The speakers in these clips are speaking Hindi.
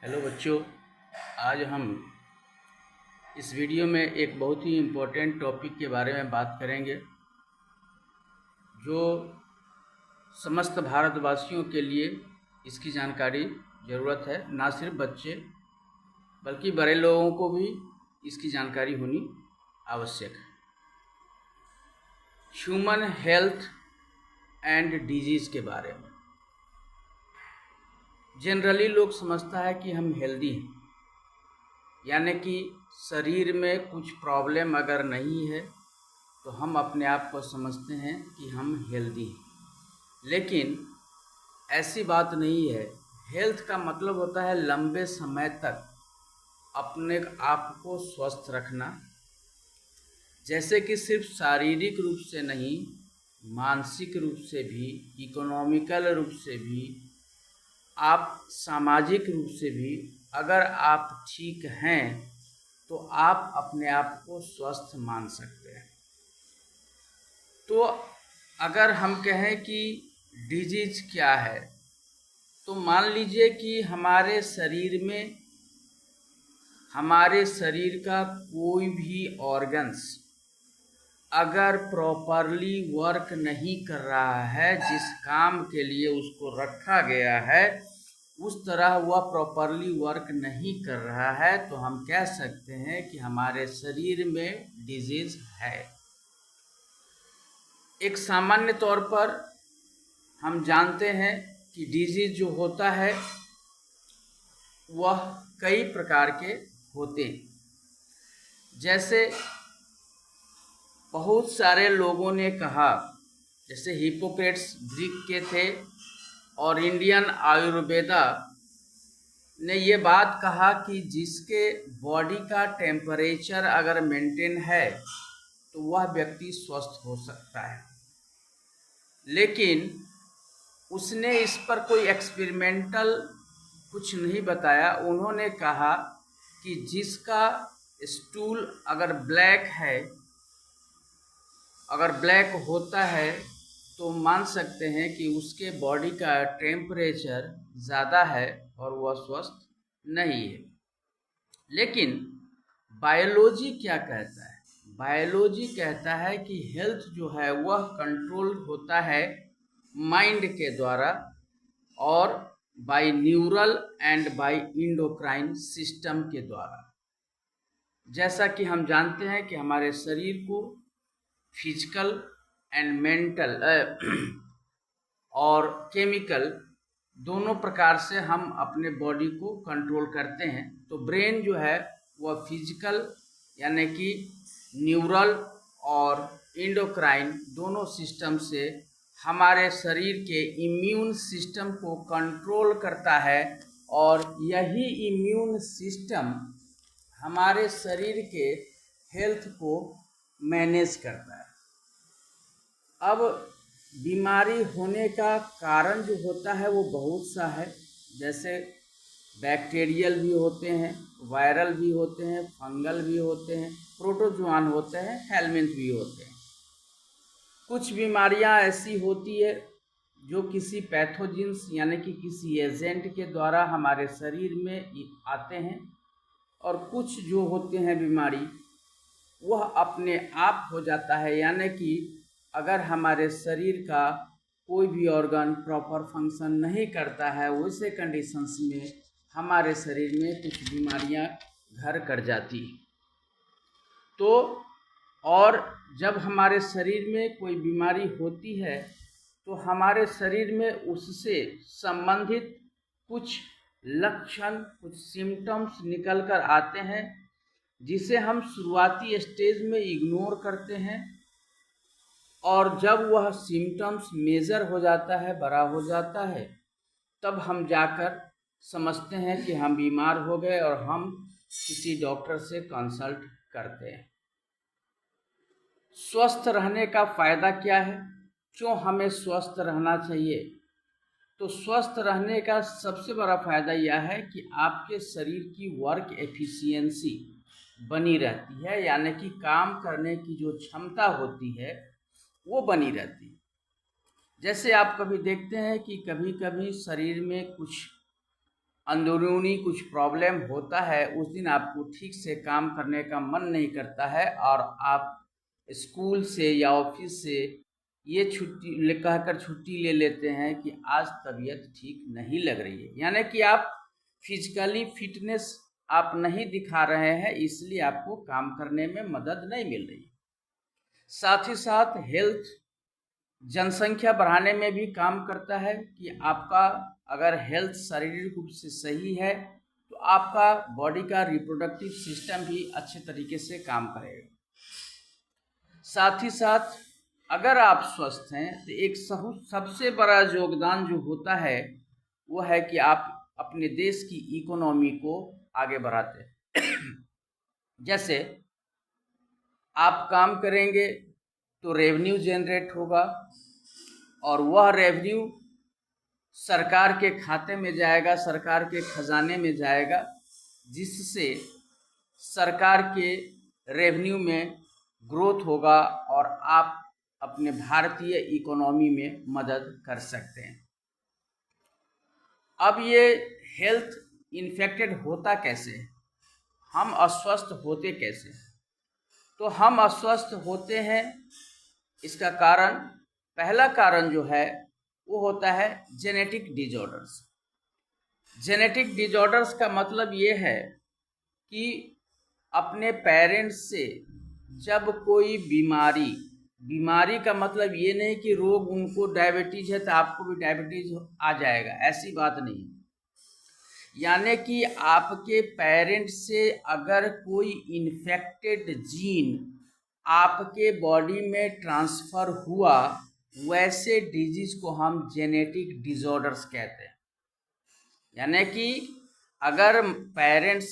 हेलो बच्चों, आज हम इस वीडियो में एक बहुत ही इम्पोर्टेंट टॉपिक के बारे में बात करेंगे जो समस्त भारतवासियों के लिए इसकी जानकारी ज़रूरत है। ना सिर्फ बच्चे बल्कि बड़े लोगों को भी इसकी जानकारी होनी आवश्यक है। ह्यूमन हेल्थ एंड डिजीज़ के बारे में जनरली लोग समझता है कि हम हेल्दी हैं, यानी कि शरीर में कुछ प्रॉब्लम अगर नहीं है तो हम अपने आप को समझते हैं कि हम हेल्दी हैं। लेकिन ऐसी बात नहीं है। हेल्थ का मतलब होता है लंबे समय तक अपने आप को स्वस्थ रखना, जैसे कि सिर्फ शारीरिक रूप से नहीं, मानसिक रूप से भी, इकोनॉमिकल रूप से भी, आप सामाजिक रूप से भी अगर आप ठीक हैं तो आप अपने आप को स्वस्थ मान सकते हैं। तो अगर हम कहें कि डिजीज क्या है, तो मान लीजिए कि हमारे शरीर का कोई भी ऑर्गन्स अगर प्रॉपरली वर्क नहीं कर रहा है, जिस काम के लिए उसको रखा गया है उस तरह वह प्रॉपरली वर्क नहीं कर रहा है, तो हम कह सकते हैं कि हमारे शरीर में डिजीज है। एक सामान्य तौर पर हम जानते हैं कि डिजीज जो होता है वह कई प्रकार के होते हैं। जैसे बहुत सारे लोगों ने कहा, जैसे हिप्पोक्रेट्स ग्रीक के थे और इंडियन आयुर्वेदा ने ये बात कहा कि जिसके बॉडी का टेम्परेचर अगर मेंटेन है तो वह व्यक्ति स्वस्थ हो सकता है। लेकिन उसने इस पर कोई एक्सपेरिमेंटल कुछ नहीं बताया। उन्होंने कहा कि जिसका स्टूल अगर ब्लैक होता है तो मान सकते हैं कि उसके बॉडी का टेम्परेचर ज़्यादा है और वह स्वस्थ नहीं है। लेकिन बायोलॉजी क्या कहता है? बायोलॉजी कहता है कि हेल्थ जो है वह कंट्रोल होता है माइंड के द्वारा और by neural and by endocrine system के द्वारा। जैसा कि हम जानते हैं कि हमारे शरीर को फिजिकल एंड मेंटल और केमिकल दोनों प्रकार से हम अपने बॉडी को कंट्रोल करते हैं। तो ब्रेन जो है वह फिजिकल यानी कि न्यूरल और इंडोक्राइन दोनों सिस्टम से हमारे शरीर के इम्यून सिस्टम को कंट्रोल करता है और यही इम्यून सिस्टम हमारे शरीर के हेल्थ को मैनेज करता है। अब बीमारी होने का कारण जो होता है वो बहुत सा है। जैसे बैक्टीरियल भी होते हैं, वायरल भी होते हैं, फंगल भी होते हैं, प्रोटोजोआन होते हैं, हेलमिंथ भी होते हैं। कुछ बीमारियां ऐसी होती है जो किसी पैथोजेंस यानी कि किसी एजेंट के द्वारा हमारे शरीर में आते हैं, और कुछ जो होते हैं बीमारी वह अपने आप हो जाता है। यानी कि अगर हमारे शरीर का कोई भी ऑर्गन प्रॉपर फंक्शन नहीं करता है, वैसे कंडीशंस में हमारे शरीर में कुछ बीमारियां घर कर जाती हैं। तो और जब हमारे शरीर में कोई बीमारी होती है तो हमारे शरीर में उससे संबंधित कुछ लक्षण, कुछ सिम्टम्स निकल कर आते हैं, जिसे हम शुरुआती स्टेज में इग्नोर करते हैं, और जब वह सिम्टम्स मेजर हो जाता है, बड़ा हो जाता है, तब हम जाकर समझते हैं कि हम बीमार हो गए और हम किसी डॉक्टर से कंसल्ट करते हैं। स्वस्थ रहने का फ़ायदा क्या है? क्यों हमें स्वस्थ रहना चाहिए? तो स्वस्थ रहने का सबसे बड़ा फ़ायदा यह है कि आपके शरीर की वर्क एफिशिएंसी बनी रहती है, यानी कि काम करने की जो क्षमता होती है वो बनी रहती है। जैसे आप कभी देखते हैं कि कभी कभी शरीर में कुछ अंदरूनी कुछ प्रॉब्लम होता है, उस दिन आपको ठीक से काम करने का मन नहीं करता है और आप स्कूल से या ऑफिस से ये छुट्टी कहकर छुट्टी ले लेते हैं कि आज तबीयत ठीक नहीं लग रही है, यानी कि आप फिजिकली फिटनेस आप नहीं दिखा रहे हैं, इसलिए आपको काम करने में मदद नहीं मिल रही। साथ ही साथ हेल्थ जनसंख्या बढ़ाने में भी काम करता है कि आपका अगर हेल्थ शारीरिक रूप से सही है तो आपका बॉडी का रिप्रोडक्टिव सिस्टम भी अच्छे तरीके से काम करेगा। साथ ही साथ अगर आप स्वस्थ हैं तो एक सबसे बड़ा योगदान जो होता है वो है कि आप अपने देश की इकोनॉमी को आगे बढ़ाते हैं। जैसे आप काम करेंगे तो रेवेन्यू जनरेट होगा और वह रेवेन्यू सरकार के खाते में जाएगा, सरकार के खजाने में जाएगा, जिससे सरकार के रेवेन्यू में ग्रोथ होगा और आप अपने भारतीय इकोनॉमी में मदद कर सकते हैं। अब ये हेल्थ इन्फेक्टेड होता कैसे है, हम अस्वस्थ होते कैसे हैं? तो हम अस्वस्थ होते हैं, इसका कारण, पहला कारण जो है वो होता है जेनेटिक डिजॉर्डर्स। जेनेटिक डिजॉर्डर्स का मतलब ये है कि अपने पेरेंट्स से जब कोई बीमारी का मतलब ये नहीं कि रोग उनको डायबिटीज है तो आपको भी डायबिटीज आ जाएगा, ऐसी बात नहीं। यानी कि आपके पेरेंट्स से अगर कोई इन्फेक्टेड जीन आपके बॉडी में ट्रांसफ़र हुआ, वैसे डिजीज को हम जेनेटिक डिजॉर्डर्स कहते हैं। यानी कि अगर पेरेंट्स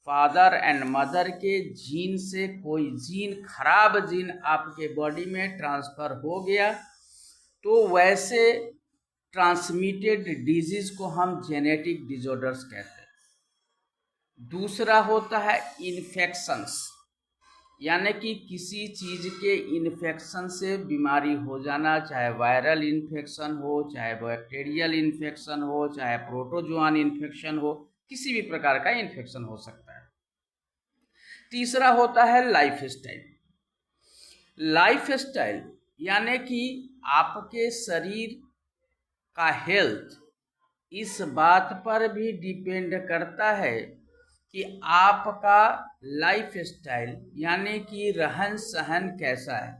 फादर एंड मदर के जीन से कोई जीन, खराब जीन आपके बॉडी में ट्रांसफ़र हो गया तो वैसे ट्रांसमिटेड डिजीज को हम जेनेटिक डिजॉर्डर्स कहते हैं। दूसरा होता है इन्फेक्शंस, यानी कि किसी चीज़ के इन्फेक्शन से बीमारी हो जाना, चाहे वायरल इन्फेक्शन हो, चाहे बैक्टीरियल इन्फेक्शन हो, चाहे प्रोटोजोआन इन्फेक्शन हो, किसी भी प्रकार का इन्फेक्शन हो सकता है। तीसरा होता है लाइफ स्टाइल, यानी कि आपके शरीर का हेल्थ इस बात पर भी डिपेंड करता है कि आपका लाइफ स्टाइल यानी कि रहन सहन कैसा है,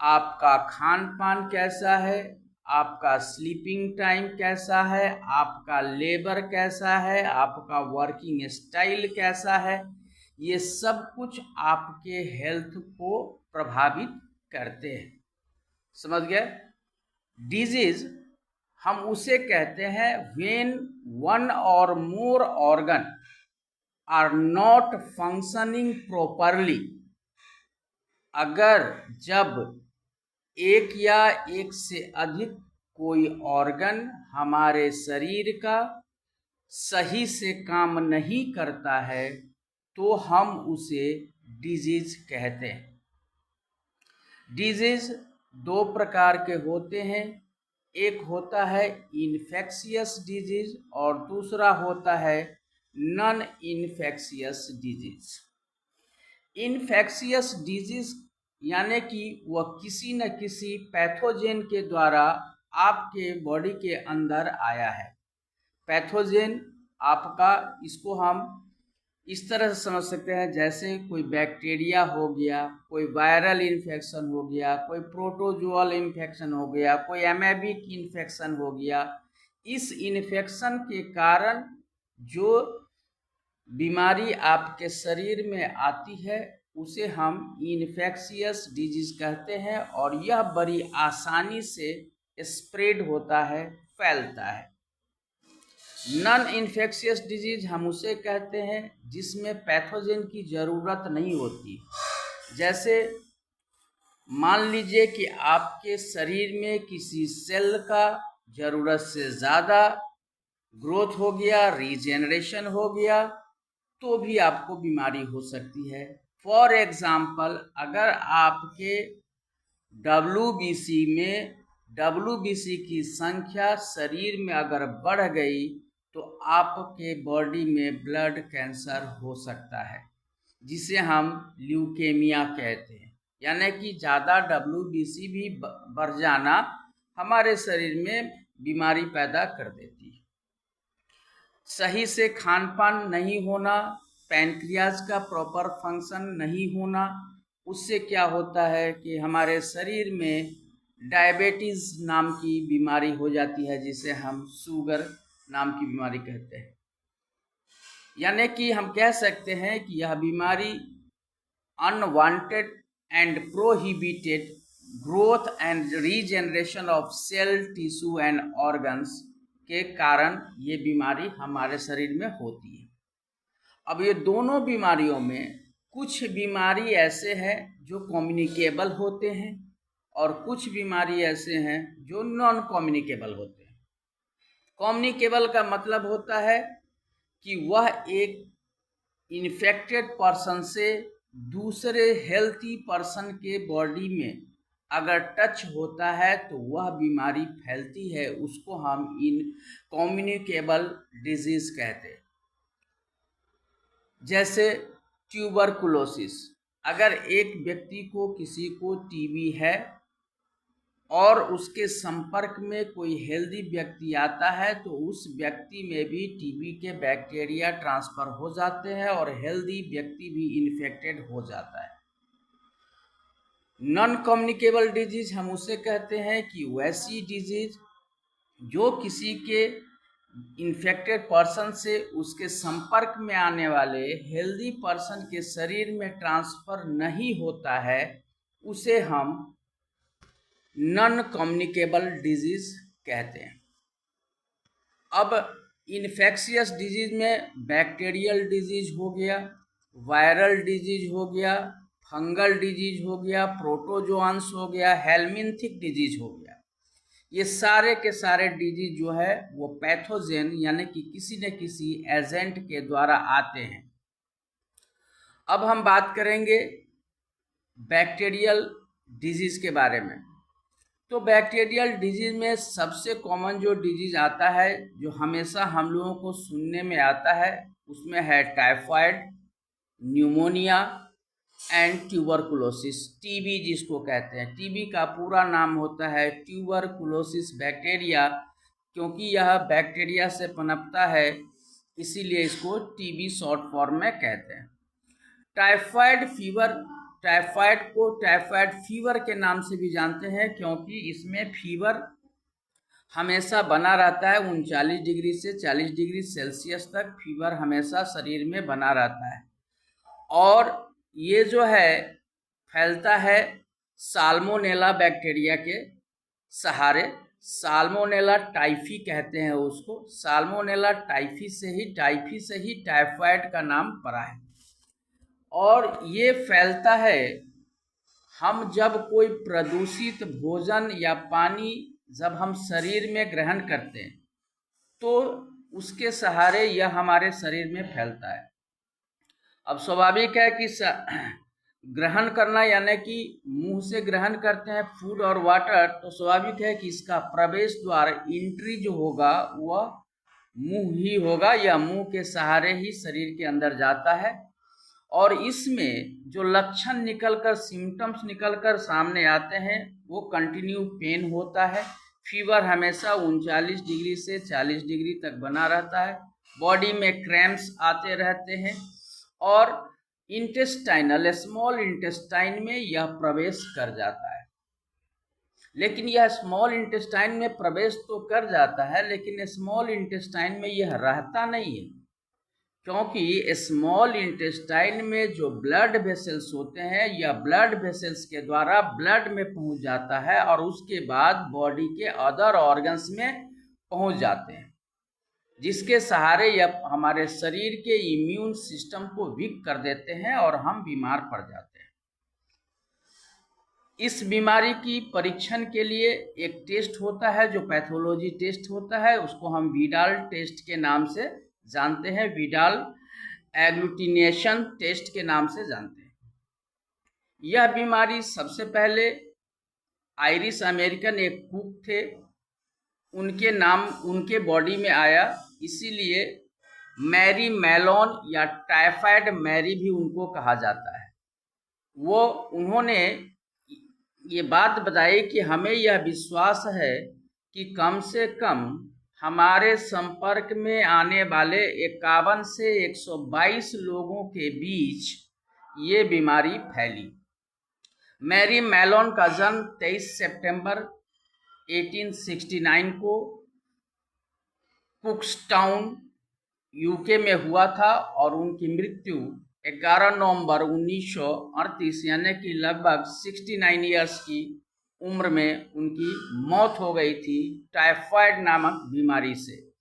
आपका खान पान कैसा है, आपका स्लीपिंग टाइम कैसा है, आपका लेबर कैसा है, आपका वर्किंग स्टाइल कैसा है, ये सब कुछ आपके हेल्थ को प्रभावित करते हैं। समझ गए? डिजीज हम उसे कहते हैं when one or more organ are not functioning properly. अगर जब एक या एक से अधिक कोई ऑर्गन हमारे शरीर का सही से काम नहीं करता है तो हम उसे डिजीज कहते हैं। डिजीज दो प्रकार के होते हैं, एक होता है इन्फेक्शियस डिजीज और दूसरा होता है non infectious disease. Infectious disease यानी कि वह किसी न किसी पैथोजेन के द्वारा आपके बॉडी के अंदर आया है। पैथोजेन आपका, इसको हम इस तरह से समझ सकते हैं जैसे कोई बैक्टीरिया हो गया, कोई वायरल इन्फेक्शन हो गया, कोई प्रोटोजोअल इन्फेक्शन हो गया, कोई एमेबिक इन्फेक्शन हो गया। इस इन्फेक्शन के कारण जो बीमारी आपके शरीर में आती है उसे हम इन्फेक्शियस डिजीज कहते हैं और यह बड़ी आसानी से स्प्रेड होता है, फैलता है। नॉन इन्फेक्शियस डिजीज हम उसे कहते हैं जिसमें पैथोजेन की ज़रूरत नहीं होती। जैसे मान लीजिए कि आपके शरीर में किसी सेल का ज़रूरत से ज़्यादा ग्रोथ हो गया, रीजेनरेशन हो गया, तो भी आपको बीमारी हो सकती है। फॉर एग्ज़ाम्पल, अगर आपके WBC की संख्या शरीर में अगर बढ़ गई तो आपके बॉडी में ब्लड कैंसर हो सकता है, जिसे हम ल्यूकेमिया कहते हैं। यानी कि ज़्यादा WBC भी बढ़ जाना हमारे शरीर में बीमारी पैदा कर देती है। सही से खान पान नहीं होना, पैनक्रियाज का प्रॉपर फंक्शन नहीं होना, उससे क्या होता है कि हमारे शरीर में डायबिटीज़ नाम की बीमारी हो जाती है, जिसे हम शुगर नाम की बीमारी कहते हैं। यानी कि हम कह सकते हैं कि यह बीमारी unwanted and prohibited growth and regeneration of cell, tissue and organs के कारण ये बीमारी हमारे शरीर में होती है। अब ये दोनों बीमारियों में कुछ बीमारी ऐसे हैं जो कम्युनिकेबल होते हैं और कुछ बीमारी ऐसे हैं जो नॉन कम्युनिकेबल होते हैं। कम्युनिकेबल का मतलब होता है कि वह एक इन्फेक्टेड पर्सन से दूसरे हेल्थी पर्सन के बॉडी में अगर टच होता है तो वह बीमारी फैलती है, उसको हम कम्युनिकेबल डिजीज कहते हैं। जैसे ट्यूबरकुलोसिस, अगर एक व्यक्ति को किसी को टीबी है और उसके संपर्क में कोई हेल्दी व्यक्ति आता है तो उस व्यक्ति में भी टीबी के बैक्टीरिया ट्रांसफर हो जाते हैं और हेल्दी व्यक्ति भी इन्फेक्टेड हो जाता है। नॉन कम्युनिकेबल डिजीज हम उसे कहते हैं कि वैसी डिजीज जो किसी के इन्फेक्टेड पर्सन से उसके संपर्क में आने वाले हेल्दी पर्सन के शरीर में ट्रांसफर नहीं होता है, उसे हम नॉन कम्युनिकेबल डिजीज कहते हैं। अब इन्फेक्शियस डिजीज में बैक्टीरियल डिजीज हो गया, वायरल डिजीज हो गया, फंगल डिजीज हो गया, प्रोटोजोआंस हो गया, हेलमिंथिक डिजीज हो गया। ये सारे के सारे डिजीज जो है वो पैथोजेन यानी कि किसी न किसी एजेंट के द्वारा आते हैं। अब हम बात करेंगे बैक्टीरियल डिजीज के बारे में। तो बैक्टीरियल डिजीज में सबसे कॉमन जो डिजीज आता है, जो हमेशा हम लोगों को सुनने में आता है, उसमें है typhoid, pneumonia and tuberculosis, TB जिसको कहते हैं। टीबी का पूरा नाम होता है ट्यूबरकुलोसिस बैक्टीरिया, क्योंकि यह बैक्टीरिया से पनपता है, इसीलिए इसको टीबी शॉर्ट फॉर्म में कहते हैं। टाइफाइड फीवर, टाइफाइड को टाइफाइड फीवर के नाम से भी जानते हैं, क्योंकि इसमें फीवर हमेशा बना रहता है। 39 डिग्री से 40 डिग्री सेल्सियस तक फीवर हमेशा शरीर में बना रहता है और ये जो है फैलता है साल्मोनेला बैक्टीरिया के सहारे। साल्मोनेला टाइफी कहते हैं उसको। साल्मोनेला टाइफी से ही टाइफाइड का नाम पड़ा है और ये फैलता है हम जब कोई प्रदूषित भोजन या पानी जब हम शरीर में ग्रहण करते हैं तो उसके सहारे यह हमारे शरीर में फैलता है। अब स्वाभाविक है कि ग्रहण करना यानी कि मुंह से ग्रहण करते हैं फूड और वाटर, तो स्वाभाविक है कि इसका प्रवेश द्वार एंट्री जो होगा वह मुंह ही होगा या मुंह के सहारे ही शरीर के अंदर जाता है और इसमें जो लक्षण निकलकर सिम्टम्स निकलकर सामने आते हैं वो कंटिन्यू पेन होता है, फीवर हमेशा 39 डिग्री से 40 डिग्री तक बना रहता है, बॉडी में क्रैम्प्स आते रहते हैं और इंटेस्टाइनल स्मॉल इंटेस्टाइन में यह प्रवेश कर जाता है। लेकिन यह स्मॉल इंटेस्टाइन में प्रवेश तो कर जाता है, लेकिन स्मॉल इंटेस्टाइन में यह रहता नहीं है, क्योंकि स्मॉल इंटेस्टाइन में जो ब्लड वेसल्स होते हैं या ब्लड वेसल्स के द्वारा ब्लड में पहुंच जाता है और उसके बाद बॉडी के अदर ऑर्गन्स में पहुंच जाते हैं, जिसके सहारे यह हमारे शरीर के इम्यून सिस्टम को वीक कर देते हैं और हम बीमार पड़ जाते हैं। इस बीमारी की परीक्षण के लिए एक टेस्ट होता है जो पैथोलॉजी टेस्ट होता है, उसको हम विडाल टेस्ट के नाम से जानते हैं, विडाल एग्लूटिनेशन टेस्ट के नाम से जानते हैं। यह बीमारी सबसे पहले आयरिश अमेरिकन एक कुक थे, उनके बॉडी में आया इसीलिए मैरी मैलोन या टाइफाइड मैरी भी उनको कहा जाता है। उन्होंने ये बात बताई कि हमें यह विश्वास है कि कम से कम हमारे संपर्क में आने वाले 51 से 122 लोगों के बीच ये बीमारी फैली। मैरी मैलोन का जन्म 23 सितंबर 1869 को कुक्सटाउन यूके में हुआ था और उनकी मृत्यु 11 नवंबर 1938 यानी कि लगभग 69 इयर्स की उम्र में उनकी मौत हो गई थी टाइफाइड नामक बीमारी से।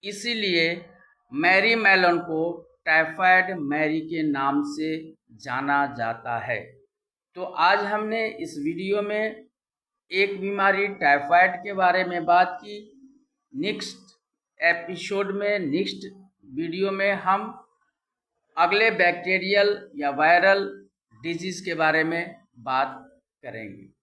इसीलिए मैरी मैलोन को टाइफाइड मैरी के नाम से जाना जाता है। तो आज हमने इस वीडियो में एक बीमारी टाइफाइड के बारे में बात की। नेक्स्ट एपिसोड में, नेक्स्ट वीडियो में हम अगले बैक्टीरियल या वायरल डिजीज़ के बारे में बात करेंगे।